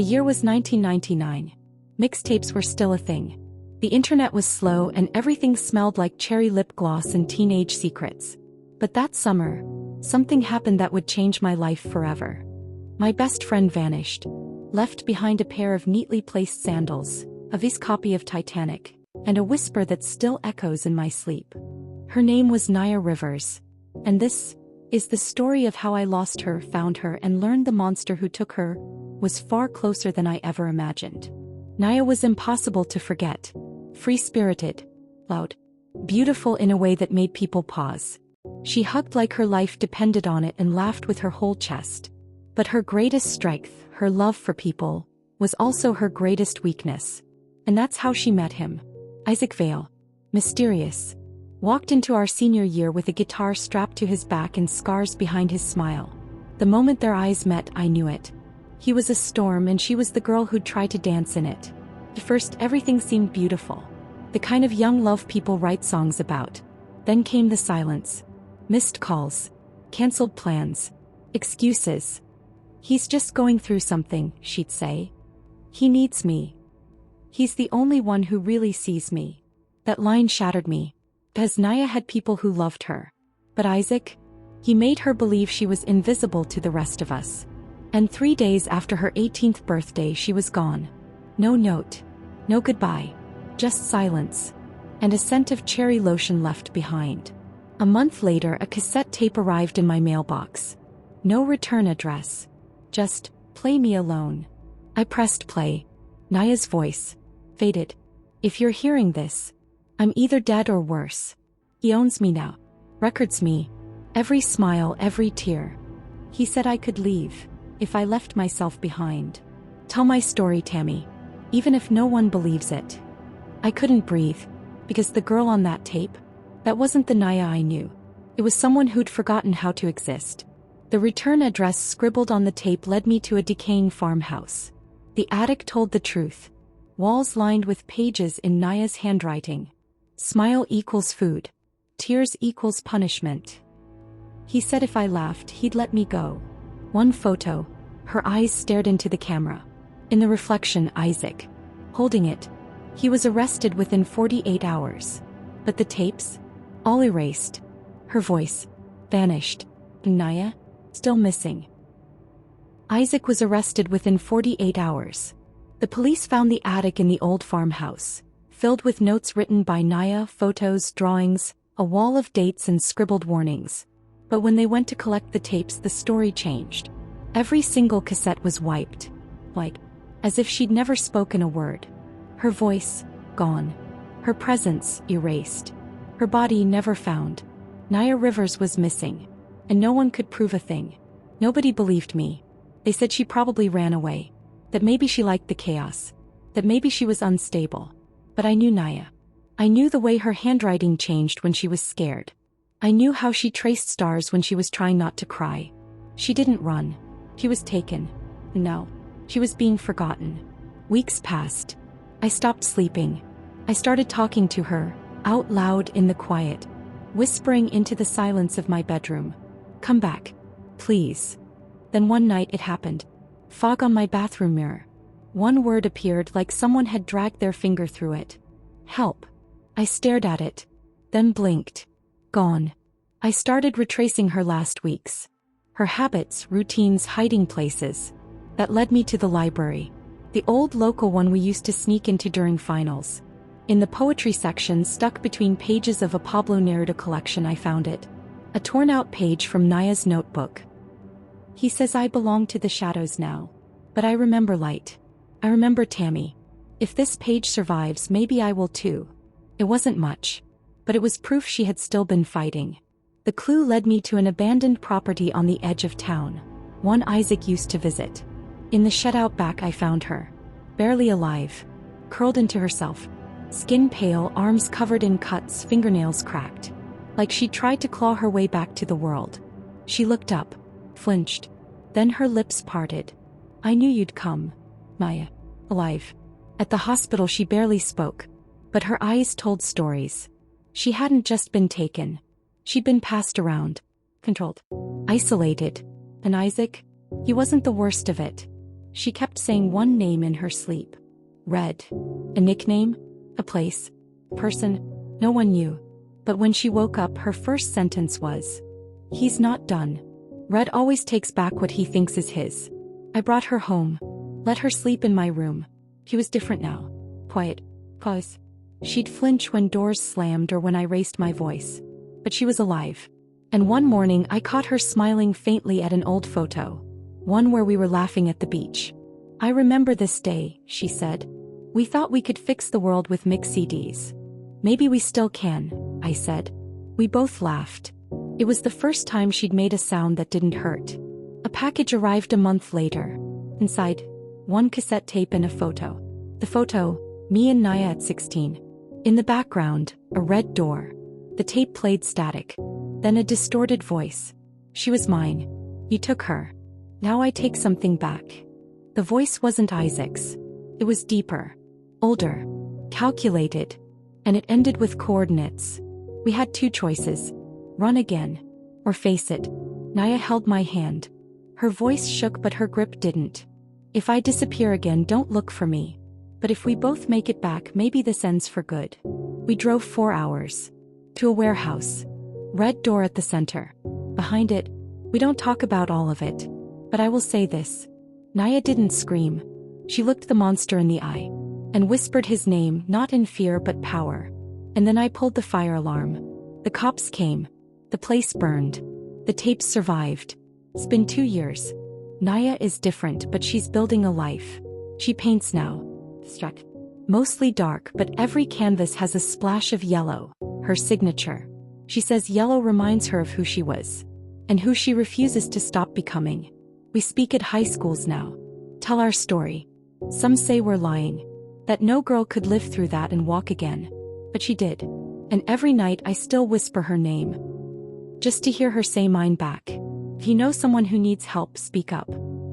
The year was 1999. Mixtapes were still a thing. The internet was slow and everything smelled like cherry lip gloss and teenage secrets. But that summer, something happened that would change my life forever. My best friend vanished, left behind a pair of neatly placed sandals, a Vi's copy of Titanic, and a whisper that still echoes in my sleep. Her name was Naya Rivers. And this is the story of how I lost her, found her, and learned the monster who took her was far closer than I ever imagined. Naya was impossible to forget. Free-spirited, loud, beautiful in a way that made people pause. She hugged like her life depended on it and laughed with her whole chest. But her greatest strength, her love for people, was also her greatest weakness. And that's how she met him. Isaac Vale, mysterious, walked into our senior year with a guitar strapped to his back and scars behind his smile. The moment their eyes met, I knew it. He was a storm and she was the girl who'd try to dance in it. At first, everything seemed beautiful. The kind of young love people write songs about. Then came the silence. Missed calls. Cancelled plans. Excuses. He's just going through something, she'd say. He needs me. He's the only one who really sees me. That line shattered me. Because Naya had people who loved her. But Isaac? He made her believe she was invisible to the rest of us. And 3 days after her 18th birthday she was gone. No note. No goodbye. Just silence. And a scent of cherry lotion left behind. A month later a cassette tape arrived in my mailbox. No return address. Just, play me alone. I pressed play. Naya's voice faded. If you're hearing this, I'm either dead or worse. He owns me now. Records me. Every smile, every tear. He said I could leave if I left myself behind. Tell my story, Tammy. Even if no one believes it. I couldn't breathe. Because the girl on that tape, that wasn't the Naya I knew. It was someone who'd forgotten how to exist. The return address scribbled on the tape led me to a decaying farmhouse. The attic told the truth. Walls lined with pages in Naya's handwriting. Smile equals food. Tears equals punishment. He said if I laughed, he'd let me go. One photo. Her eyes stared into the camera. In the reflection, Isaac. Holding it. He was arrested within 48 hours. But the tapes? All erased. Her voice. Vanished. Naya? Still missing. Isaac was arrested within 48 hours. The police found the attic in the old farmhouse, filled with notes written by Naya, photos, drawings, a wall of dates and scribbled warnings. But when they went to collect the tapes, the story changed. Every single cassette was wiped. Like, as if she'd never spoken a word. Her voice, gone. Her presence, erased. Her body never found. Naya Rivers was missing. And no one could prove a thing. Nobody believed me. They said she probably ran away. That maybe she liked the chaos. That maybe she was unstable. But I knew Naya. I knew the way her handwriting changed when she was scared. I knew how she traced stars when she was trying not to cry. She didn't run. She was taken. No. She was being forgotten. Weeks passed. I stopped sleeping. I started talking to her, out loud in the quiet, whispering into the silence of my bedroom. Come back. Please. Then one night it happened. Fog on my bathroom mirror. One word appeared like someone had dragged their finger through it. Help. I stared at it. Then blinked. Gone. I started retracing her last weeks. Her habits, routines, hiding places. That led me to the library. The old local one we used to sneak into during finals. In the poetry section stuck between pages of a Pablo Neruda collection I found it. A torn-out page from Naya's notebook. He says I belong to the shadows now. But I remember light. I remember Tammy. If this page survives, maybe I will too. It wasn't much. But it was proof she had still been fighting. The clue led me to an abandoned property on the edge of town. One Isaac used to visit. In the shed out back I found her. Barely alive. Curled into herself. Skin pale, arms covered in cuts, fingernails cracked. Like she tried to claw her way back to the world. She looked up. Flinched. Then her lips parted. I knew you'd come. Naya. Alive. At the hospital she barely spoke. But her eyes told stories. She hadn't just been taken. She'd been passed around. Controlled. Isolated. And Isaac? He wasn't the worst of it. She kept saying one name in her sleep. Red. A nickname? A place? Person? No one knew. But when she woke up, her first sentence was, "He's not done." Red always takes back what he thinks is his. I brought her home. Let her sleep in my room. He was different now. Quiet. Pause. She'd flinch when doors slammed or when I raised my voice. But she was alive. And one morning I caught her smiling faintly at an old photo. One where we were laughing at the beach. "I remember this day," she said. "We thought we could fix the world with mix CDs. Maybe we still can," I said. We both laughed. It was the first time she'd made a sound that didn't hurt. A package arrived a month later. Inside, one cassette tape and a photo. The photo, me and Naya at 16. In the background, a red door. The tape played static. Then a distorted voice. "She was mine. You took her. Now I take something back." The voice wasn't Isaac's. It was deeper. Older. Calculated. And it ended with coordinates. We had two choices. Run again. Or face it. Naya held my hand. Her voice shook but her grip didn't. "If I disappear again, don't look for me. But if we both make it back, maybe this ends for good." We drove 4 hours. To a warehouse. Red door at the center. Behind it, we don't talk about all of it. But I will say this. Naya didn't scream. She looked the monster in the eye. And whispered his name, not in fear but power. And then I pulled the fire alarm. The cops came. The place burned. The tapes survived. It's been 2 years. Naya is different, but she's building a life. She paints now. Struck. Mostly dark, but every canvas has a splash of yellow. Her signature. She says yellow reminds her of who she was. And who she refuses to stop becoming. We speak at high schools now. Tell our story. Some say we're lying. That no girl could live through that and walk again. But she did. And every night I still whisper her name. Just to hear her say mine back. If you know someone who needs help, speak up.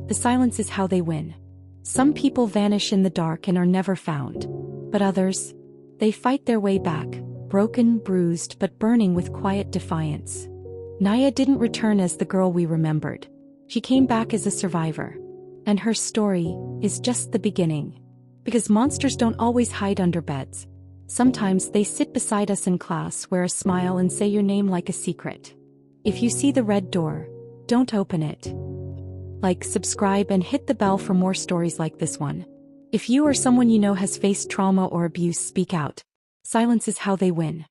The silence is how they win. Some people vanish in the dark and are never found. But others, they fight their way back, broken, bruised, but burning with quiet defiance. Naya didn't return as the girl we remembered. She came back as a survivor. And her story is just the beginning. Because monsters don't always hide under beds. Sometimes they sit beside us in class, wear a smile and say your name like a secret. If you see the red door, don't open it. Like, subscribe and hit the bell for more stories like this one. If you or someone you know has faced trauma or abuse, speak out. Silence is how they win.